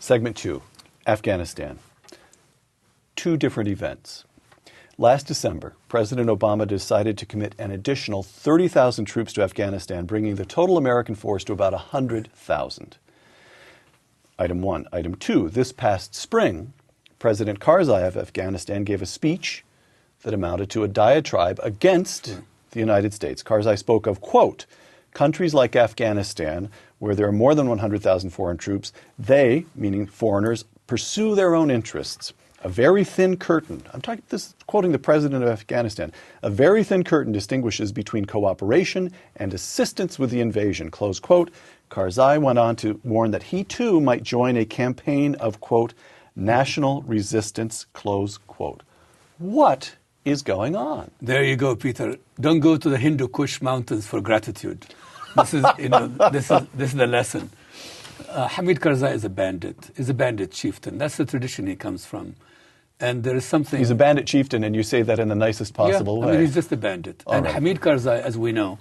Segment 2, Afghanistan. Two different events. Last December, President Obama decided to commit an additional 30,000 troops to Afghanistan, bringing the total American force to about 100,000. Item 1. Item 2, this past spring, President Karzai of Afghanistan gave a speech that amounted to a diatribe against the United States. Karzai spoke of, quote, countries like Afghanistan, where there are more than 100,000 foreign troops, they, meaning foreigners, pursue their own interests. A very thin curtain, quoting the president of Afghanistan, a very thin curtain distinguishes between cooperation and assistance with the invasion, close quote. Karzai went on to warn that he too might join a campaign of, quote, national resistance, close quote. What is going on? There you go, Peter. Don't go to the Hindu Kush mountains for gratitude. This is, this is the lesson. Hamid Karzai is a bandit. He's a bandit chieftain. That's the tradition he comes from. And there is something... He's a bandit chieftain, and you say that in the nicest possible way. I mean, he's just a bandit. All and right. Hamid Karzai, as we know,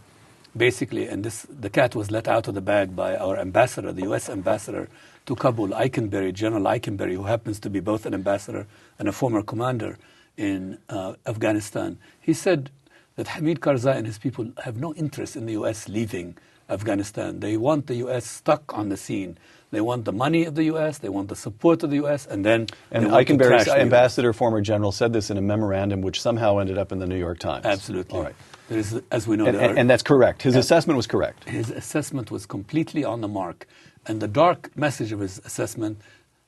basically, and the cat was let out of the bag by our ambassador, the U.S. ambassador to Kabul, General Eikenberry, who happens to be both an ambassador and a former commander in Afghanistan. He said that Hamid Karzai and his people have no interest in the U.S. leaving Afghanistan. They want the U.S. stuck on the scene. They want the money of the U.S., they want the support of the U.S., and then... And Eikenberry's ambassador, former general, said this in a memorandum which somehow ended up in the New York Times. Absolutely. All right. There is, as we know... And that's correct. His assessment was correct. His assessment was completely on the mark. And the dark message of his assessment,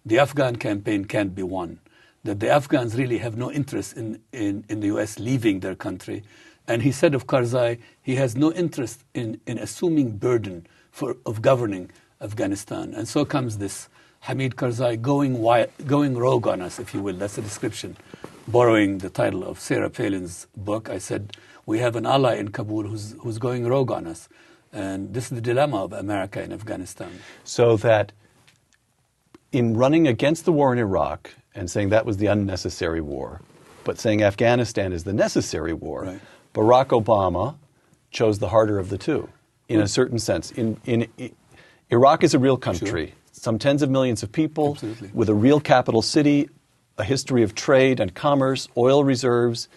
the Afghan campaign can't be won. That the Afghans really have no interest in the U.S. leaving their country. And he said of Karzai, he has no interest in assuming burden of governing Afghanistan. And so comes this Hamid Karzai going rogue on us, if you will. That's the description. Borrowing the title of Sarah Palin's book, I said, we have an ally in Kabul who's going rogue on us. And this is the dilemma of America in Afghanistan. So that in running against the war in Iraq and saying that was the unnecessary war, but saying Afghanistan is the necessary war, right. Barack Obama chose the harder of the two, in a certain sense. Iraq is a real country, sure. Some tens of millions of people, absolutely. With a real capital city, a history of trade and commerce, oil reserves.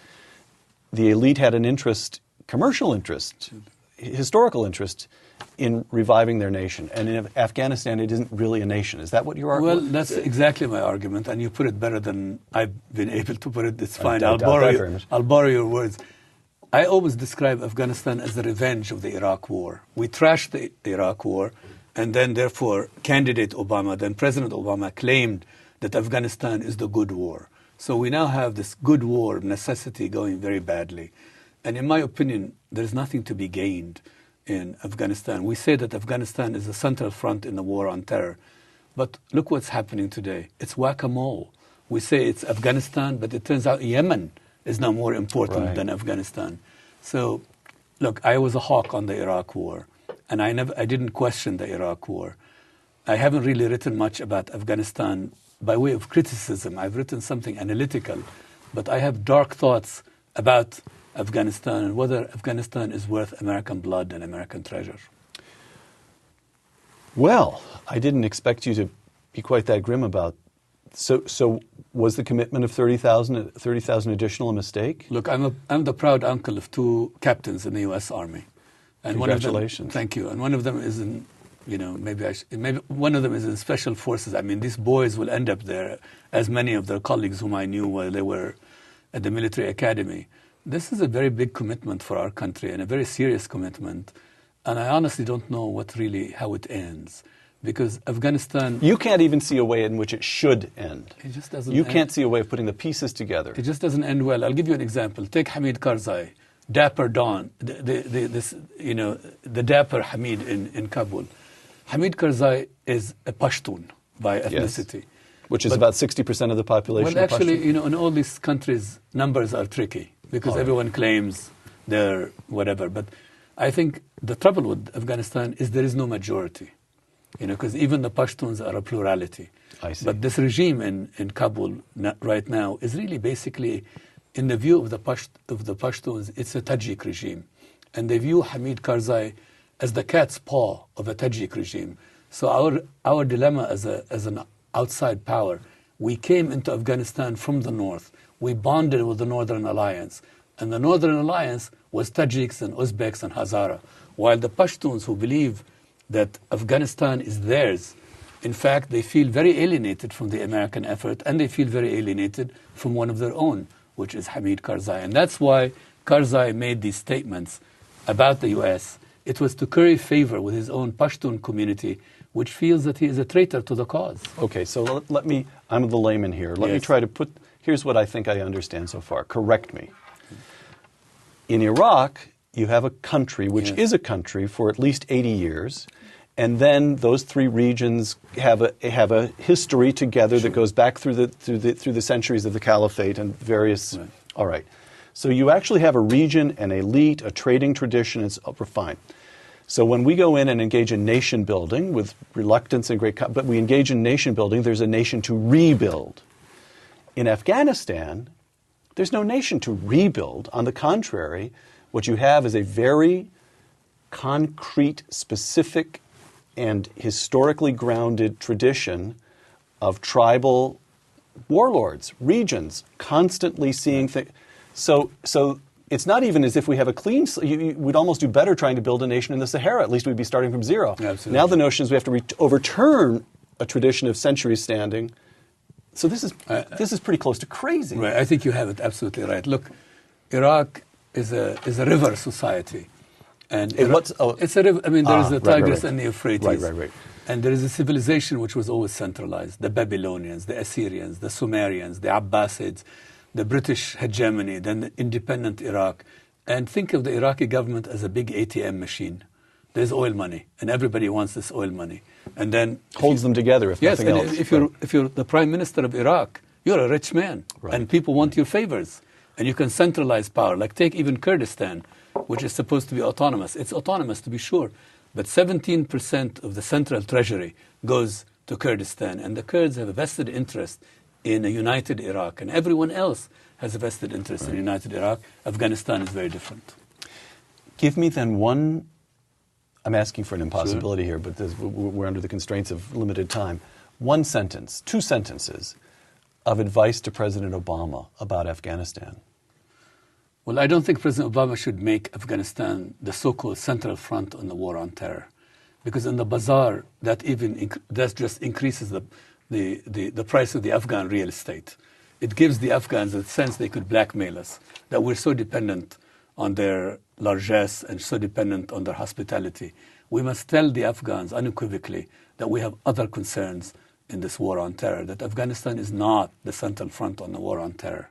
The elite had an interest, commercial interest, historical interest, in reviving their nation. And in Afghanistan, it isn't really a nation. Is that what you're arguing? Well, that's exactly my argument, and you put it better than I've been able to put it. It's fine. I'll borrow your words. I always describe Afghanistan as the revenge of the Iraq War. We trashed the Iraq War, and then, therefore, candidate Obama, then President Obama, claimed that Afghanistan is the good war. So we now have this good war necessity going very badly. And in my opinion, there's nothing to be gained in Afghanistan. We say that Afghanistan is the central front in the war on terror. But look what's happening today. It's whack-a-mole. We say it's Afghanistan, but it turns out Yemen is now more important than Afghanistan. So, look, I was a hawk on the Iraq War, and I didn't question the Iraq War. I haven't really written much about Afghanistan by way of criticism. I've written something analytical, but I have dark thoughts about Afghanistan and whether Afghanistan is worth American blood and American treasure. Well, I didn't expect you to be quite that grim about. So was the commitment of 30,000 additional a mistake? Look, I'm the proud uncle of two captains in the U.S. Army. And congratulations. Thank you. And one of them is in, maybe one of them is in Special Forces. I mean, these boys will end up there, as many of their colleagues whom I knew while they were at the military academy. This is a very big commitment for our country and a very serious commitment. And I honestly don't know how it ends. Because Afghanistan... You can't even see a way in which it should end. It just doesn't You can't see a way of putting the pieces together. It just doesn't end well. I'll give you an example. Take Hamid Karzai, Dapper Don, the Dapper Hamid in Kabul. Hamid Karzai is a Pashtun by ethnicity. Yes. Which is about 60% of the population. Well, actually, in all these countries, numbers are tricky because everyone claims they're whatever. But I think the trouble with Afghanistan is there is no majority. Because even the Pashtuns are a plurality. I see. But this regime in Kabul right now is really basically, in the view of the Pashtuns, it's a Tajik regime. And they view Hamid Karzai as the cat's paw of a Tajik regime. So our dilemma as outside power. We came into Afghanistan from the north. We bonded with the Northern Alliance. And the Northern Alliance was Tajiks and Uzbeks and Hazara. While the Pashtuns, who believe that Afghanistan is theirs, in fact, they feel very alienated from the American effort, and they feel very alienated from one of their own, which is Hamid Karzai. And that's why Karzai made these statements about the U.S. It was to curry favor with his own Pashtun community, which feels that he is a traitor to the cause. Okay, so let me, I'm the layman here. Let me try to put, here's what I think I understand so far. Correct me. In Iraq, you have a country, which is a country for at least 80 years, and then those three regions have a history together that goes back through the centuries of the caliphate and various. Right. All right, so you actually have a region, an elite, a trading tradition. It's fine. So when we go in and engage in nation building with reluctance and but we engage in nation building, there's a nation to rebuild. In Afghanistan, there's no nation to rebuild. On the contrary, what you have is a very concrete, specific, and historically grounded tradition of tribal warlords, regions, constantly seeing things. So it's not even as if we have a clean. We'd almost do better trying to build a nation in the Sahara. At least we'd be starting from zero. Absolutely. Now the notion is we have to overturn a tradition of centuries standing. So this is pretty close to crazy. Right. I think you have it absolutely right. Look, Iraq is a river society. And it's a river. I mean, there is the Tigris and the Euphrates. Right. And there is a civilization which was always centralized. The Babylonians, the Assyrians, the Sumerians, the Abbasids, the British hegemony, then the independent Iraq. And think of the Iraqi government as a big ATM machine. There's oil money, and everybody wants this oil money. And then holds them together, if nothing else. Yes, if you're the prime minister of Iraq, you're a rich man, and people want your favors. And you can centralize power. Like take even Kurdistan, which is supposed to be autonomous. It's autonomous, to be sure, but 17% of the central treasury goes to Kurdistan, and the Kurds have a vested interest in a united Iraq, and everyone else has a vested interest in a united Iraq. Afghanistan is very different. Give me then one, I'm asking for an impossibility here, but we're under the constraints of limited time. One sentence, two sentences of advice to President Obama about Afghanistan. Well, I don't think President Obama should make Afghanistan the so-called central front on the war on terror, because in the bazaar, that just increases the price of the Afghan real estate. It gives the Afghans a sense they could blackmail us, that we're so dependent on their largesse and so dependent on their hospitality. We must tell the Afghans unequivocally that we have other concerns in this war on terror, that Afghanistan is not the central front on the war on terror.